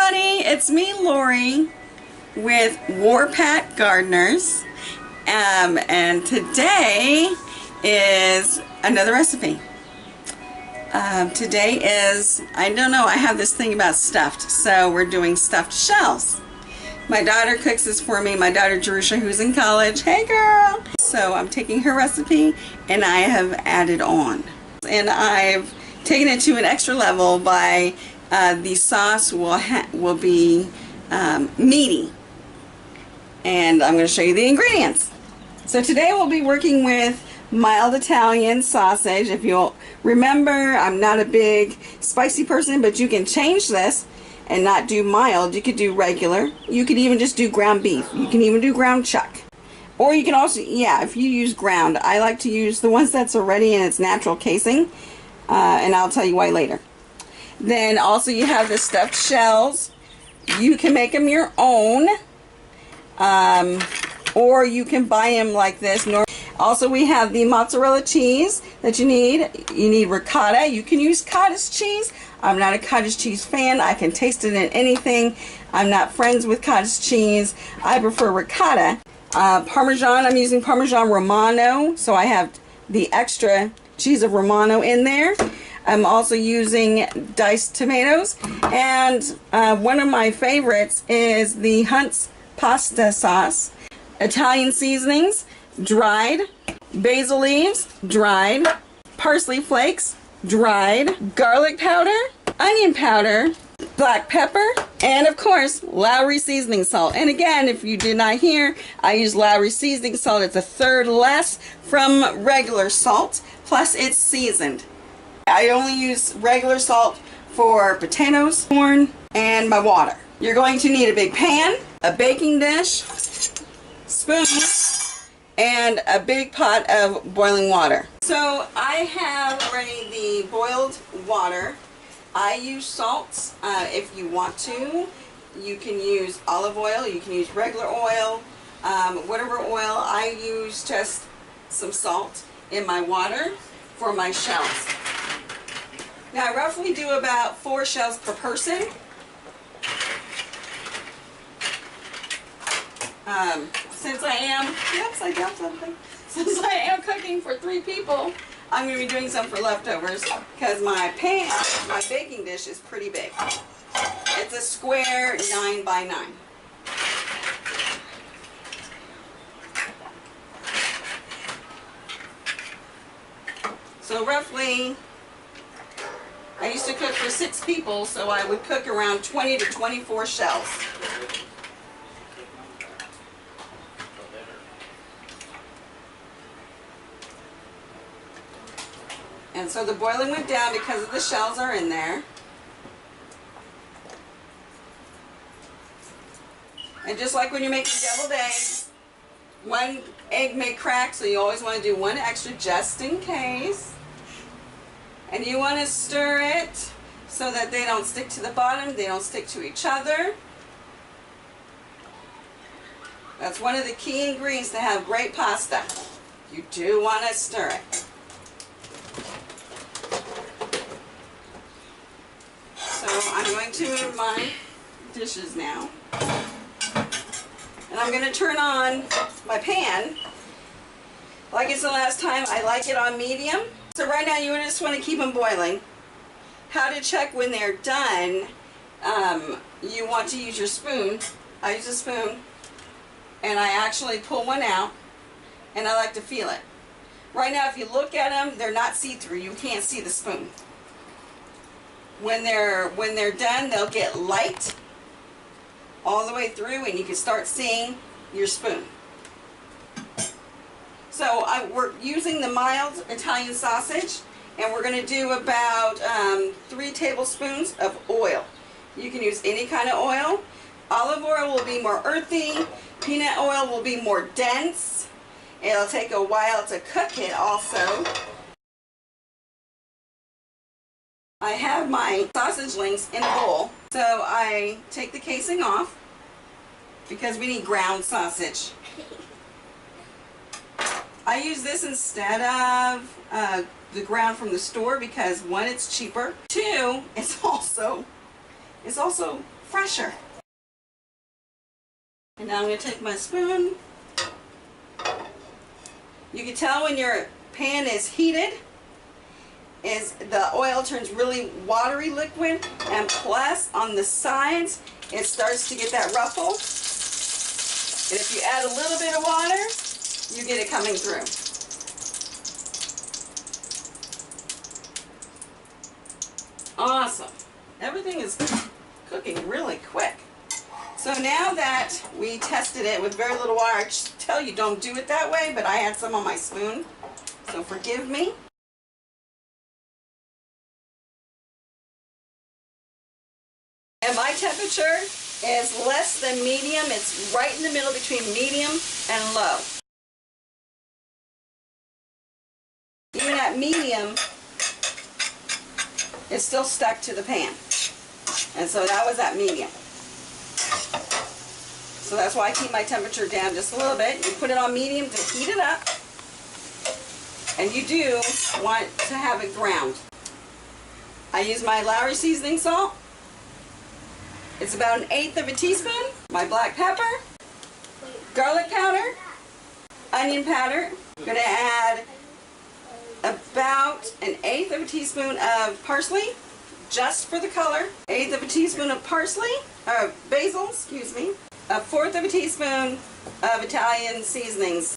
everybody, it's me, Lori, with War-Patt Gardeners, and today is another recipe. Today is, I don't know, I have this thing about stuffed, so we're doing stuffed shells. My daughter cooks this for me, my daughter Jerusha, who's in college. Hey girl! So I'm taking her recipe and I have added on. And I've taken it to an extra level by the sauce will be meaty. And I'm going to show you the ingredients. So today we'll be working with mild Italian sausage. If you'll remember, I'm not a big spicy person, but you can change this and not do mild. You could do regular. You could even just do ground beef. You can even do ground chuck. Or you can also, yeah, if you use ground, I like to use the ones that's already in its natural casing. And I'll tell you why later. Then also you have the stuffed shells. You can make them your own. Or you can buy them like this. Also we have the mozzarella cheese that you need. You need ricotta. You can use cottage cheese. I'm not a cottage cheese fan. I can taste it in anything. I'm not friends with cottage cheese. I prefer ricotta. Parmesan, I'm using Parmesan Romano. So I have the extra cheese of Romano in there. I'm also using diced tomatoes. And one of my favorites is the Hunt's pasta sauce. Italian seasonings, dried. Basil leaves, dried. Parsley flakes, dried. Garlic powder, onion powder, black pepper, and of course Lowry seasoning salt. And again, if you did not hear, I use Lowry seasoning salt. It's a third less from regular salt, plus it's seasoned. I only use regular salt for potatoes, corn, and my water. You're going to need a big pan, a baking dish, spoon, and a big pot of boiling water. So I have already the boiled water. I use salts. If you want to, you can use olive oil, you can use regular oil, whatever oil. I use just some salt in my water for my shells. Now I roughly do about 4 shells per person. Since I am, oops, I dropped something. Since I am cooking for 3 people, I'm going to be doing some for leftovers because my pan, my baking dish is pretty big. It's a square 9 by 9. So roughly, I used to cook for 6 people, so I would cook around 20 to 24 shells. And so the boiling went down because of the shells are in there. And just like when you're making deviled eggs, one egg may crack, so you always want to do one extra just in case. And you want to stir it so that they don't stick to the bottom, they don't stick to each other. That's one of the key ingredients to have great pasta. You do want to stir it. So I'm going to move my dishes now. And I'm going to turn on my pan. Like it's the last time, I like it on medium. So right now you just want to keep them boiling. How to check when they're done, you want to use your spoon. I use a spoon and I actually pull one out and I like to feel it. Right now if you look at them, they're not see-through. You can't see the spoon. When they're done, they'll get light all the way through and you can start seeing your spoon. So we're using the mild Italian sausage and we're going to do about 3 tablespoons of oil. You can use any kind of oil. Olive oil will be more earthy. Peanut oil will be more dense. It'll take a while to cook it also. I have my sausage links in a bowl, so I take the casing off because we need ground sausage. I use this instead of the ground from the store because 1, it's cheaper. 2, it's also fresher. And now I'm going to take my spoon. You can tell when your pan is heated, is the oil turns really watery liquid, and plus on the sides it starts to get that ruffle. And if you add a little bit of water, you get it coming through. Awesome. Everything is cooking really quick. So now that we tested it with very little water, I just tell you don't do it that way, but I had some on my spoon, so forgive me. And my temperature is less than medium. It's right in the middle between medium and low. Even at medium, it's still stuck to the pan. And so that was at medium. So that's why I keep my temperature down just a little bit. You put it on medium to heat it up. And you do want to have it browned. I use my Lowry seasoning salt. It's about 1/8 of a teaspoon. My black pepper, garlic powder, onion powder. I'm going to add about 1/8 of a teaspoon of parsley, just for the color. 1/8 of a teaspoon of parsley, or basil, excuse me. 1/4 of a teaspoon of Italian seasonings.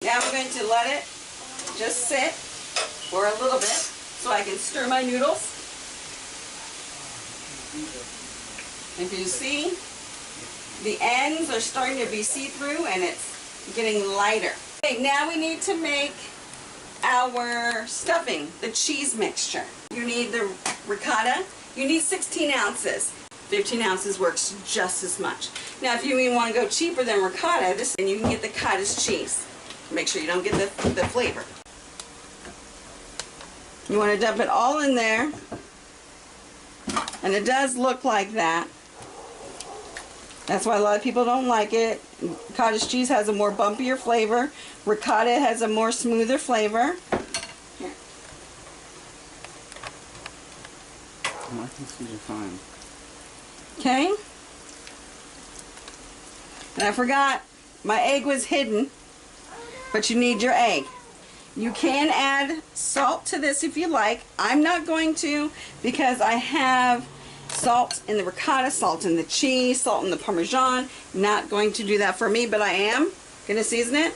Now I'm going to let it just sit for a little bit so I can stir my noodles. If you see, the ends are starting to be see-through and it's getting lighter. Okay, now we need to make our stuffing, the cheese mixture. You need the ricotta. You need 16 ounces. 15 ounces works just as much. Now if you even want to go cheaper than ricotta, then you can get the cottage cheese. Make sure you don't get the flavor. You want to dump it all in there. And it does look like that. That's why a lot of people don't like it. Cottage cheese has a more bumpier flavor. Ricotta has a more smoother flavor. Here. I think these are fine. Okay. And I forgot, my egg was hidden, but you need your egg. You can add salt to this if you like. I'm not going to because I have salt in the ricotta, salt in the cheese, salt in the Parmesan. Not going to do that for me, but I am going to season it.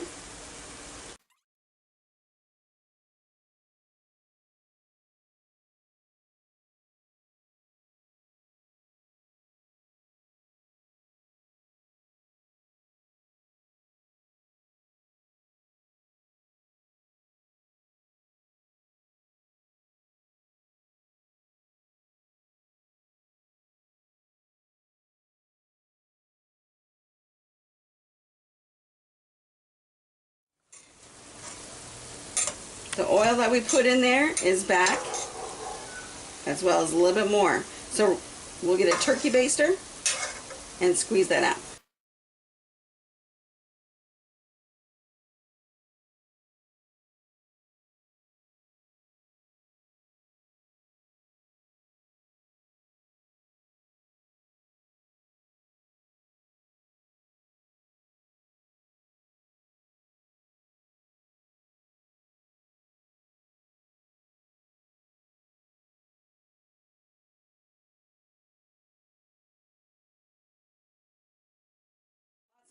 The oil that we put in there is back, as well as a little bit more. So we'll get a turkey baster and squeeze that out.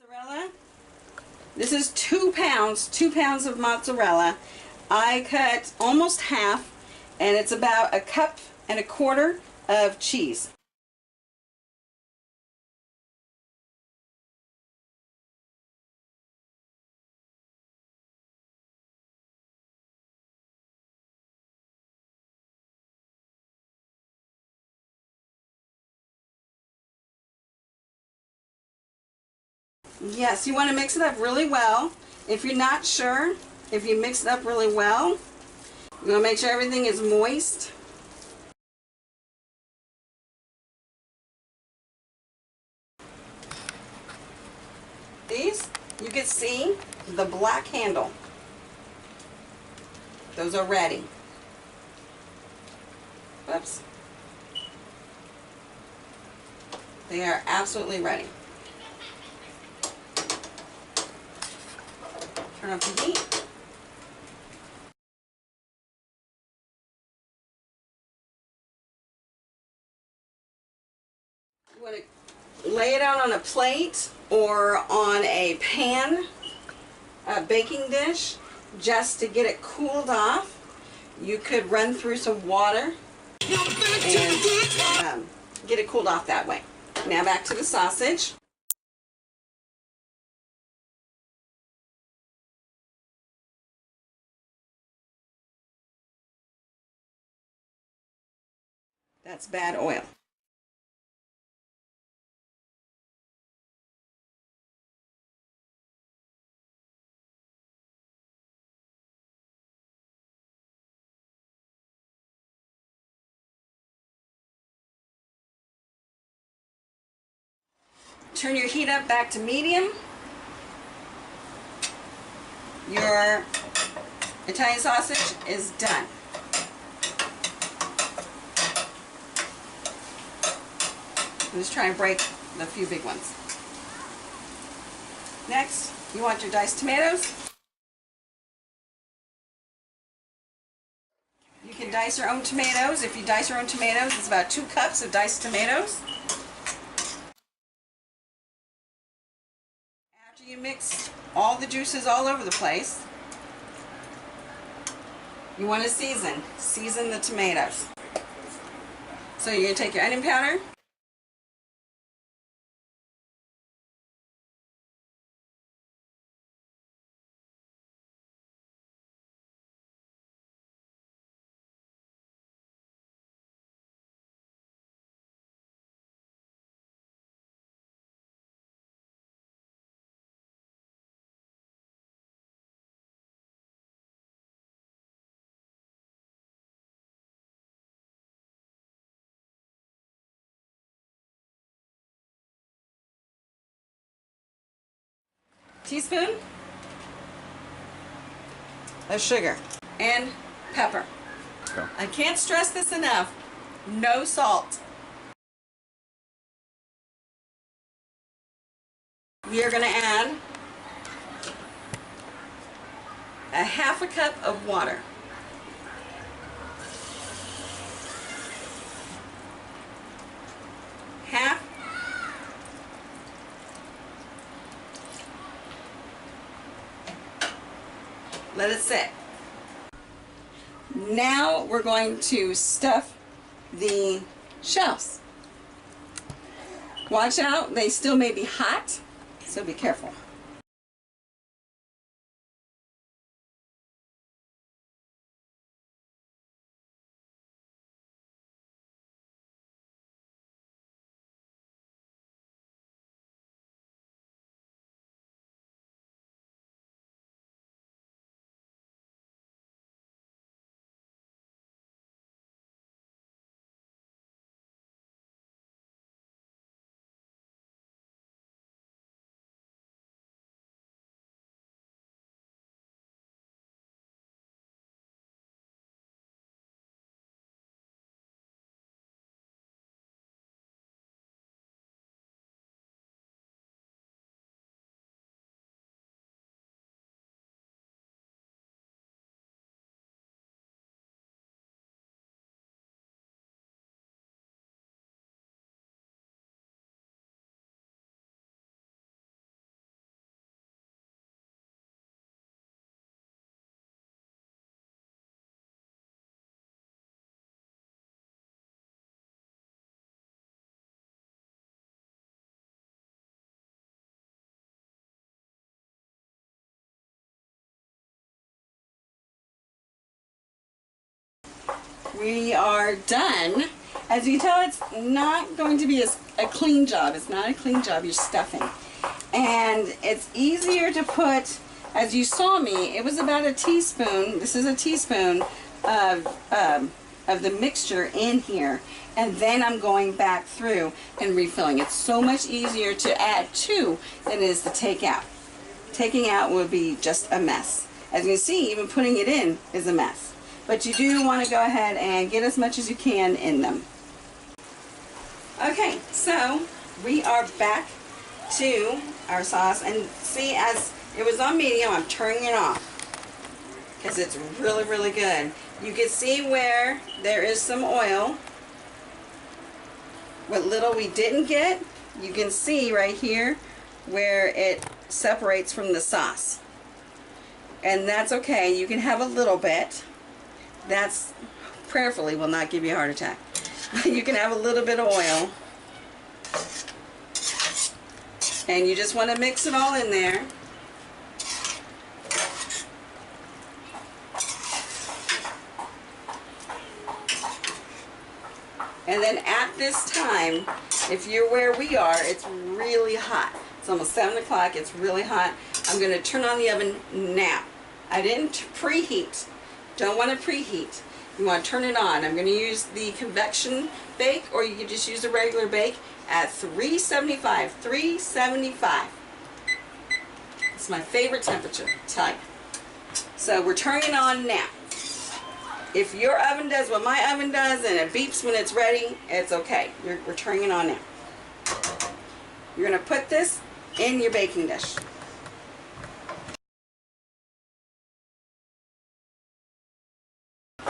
Mozzarella. This is 2 pounds, 2 pounds of mozzarella. I cut almost half, and it's about 1.25 cups of cheese. Yes, you want to mix it up really well. If you're not sure, if you mix it up really well, you want to make sure everything is moist. These, You can see the black handle. Those are ready. Whoops. They are absolutely ready. Turn off the heat. You want to lay it out on a plate or on a pan, a baking dish, just to get it cooled off. You could run through some water and get it cooled off that way. Now back to the sausage. That's bad oil. Turn your heat up back to medium. Your Italian sausage is done. I'm just trying to break the few big ones. Next, you want your diced tomatoes. You can dice your own tomatoes. If you dice your own tomatoes, it's about 2 cups of diced tomatoes. After you mix all the juices all over the place, you want to season the tomatoes. So you're going to take your onion powder, teaspoon of sugar, and pepper. Go. I can't stress this enough. No salt. We are going to add a 1/2 cup of water. Half. Let it sit. Now we're going to stuff the shells. Watch out, they still may be hot, so be careful. We are done. As you can tell, it's not going to be a clean job. It's not a clean job, you're stuffing. And it's easier to put, as you saw me, it was about a teaspoon, this is a teaspoon of the mixture in here. And then I'm going back through and refilling. It's so much easier to add to than it is to take out. taking out would be just a mess. As you can see, even putting it in is a mess. But you do want to go ahead and get as much as you can in them. Okay, so we are back to our sauce, and see, as it was on medium, I'm turning it off because it's really, really good. You can see where there is some oil. What little we didn't get, you can see right here where it separates from the sauce. And that's okay. You can have a little bit. That's prayerfully will not give you a heart attack. You can have a little bit of oil. And you just want to mix it all in there. And then at this time, if you're where we are, it's really hot. It's almost 7 o'clock. It's really hot. I'm going to turn on the oven now. I didn't preheat. Don't want to preheat. You want to turn it on. I'm going to use the convection bake, or you can just use a regular bake at 375. 375. It's my favorite temperature, tell you. So we're turning it on now. If your oven does what my oven does and it beeps when it's ready, it's okay. We're turning it on now. You're going to put this in your baking dish.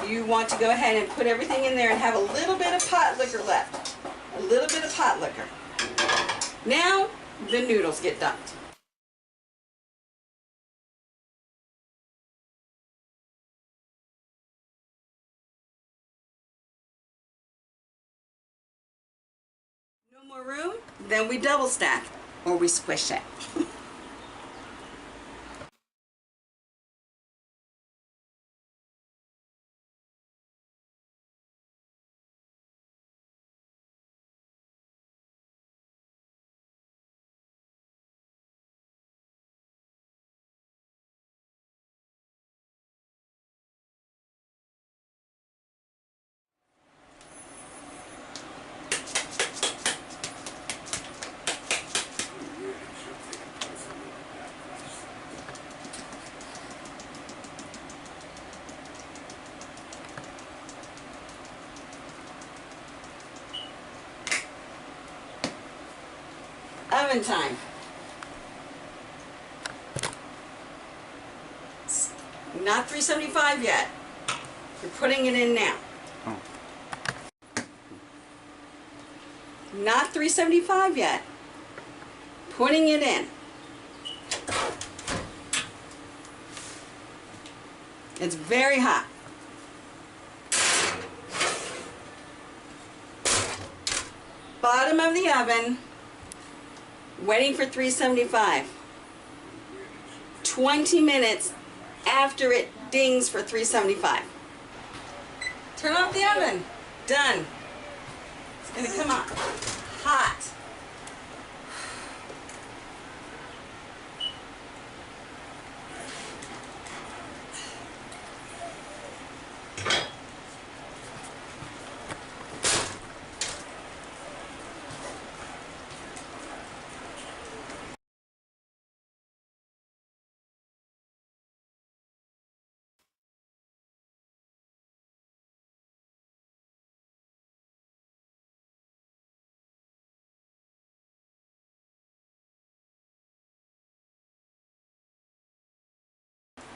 You want to go ahead and put everything in there and have a little bit of pot liquor left. A little bit of pot liquor. Now the noodles get dumped. No more room? Then we double stack or we squish it. Oven time. Not 375 yet. You're putting it in now. Oh. Not 375 yet. Putting it in. It's very hot. Bottom of the oven. Waiting for 375. 20 minutes after it dings for 375. Turn off the oven. Done. It's going to come out hot.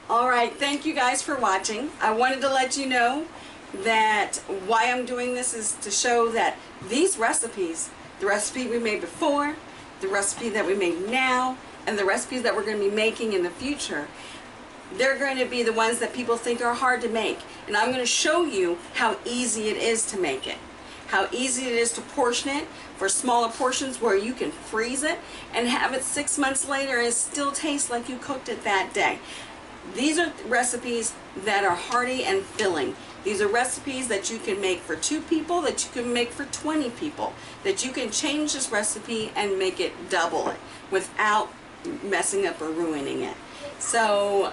Alright, thank you guys for watching. I wanted to let you know that why I'm doing this is to show that these recipes, the recipe we made before, the recipe that we make now, and the recipes that we're going to be making in the future, they're going to be the ones that people think are hard to make. And I'm going to show you how easy it is to make it. How easy it is to portion it for smaller portions where you can freeze it and have it 6 months later and it still tastes like you cooked it that day. These are recipes that are hearty and filling. These are recipes that you can make for 2 people, that you can make for 20 people, that you can change this recipe and make it double it without messing up or ruining it. So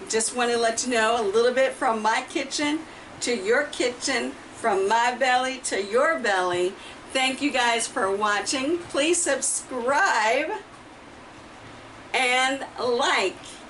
just want to let you know a little bit from my kitchen to your kitchen, from my belly to your belly. Thank you guys for watching. Please subscribe and and like.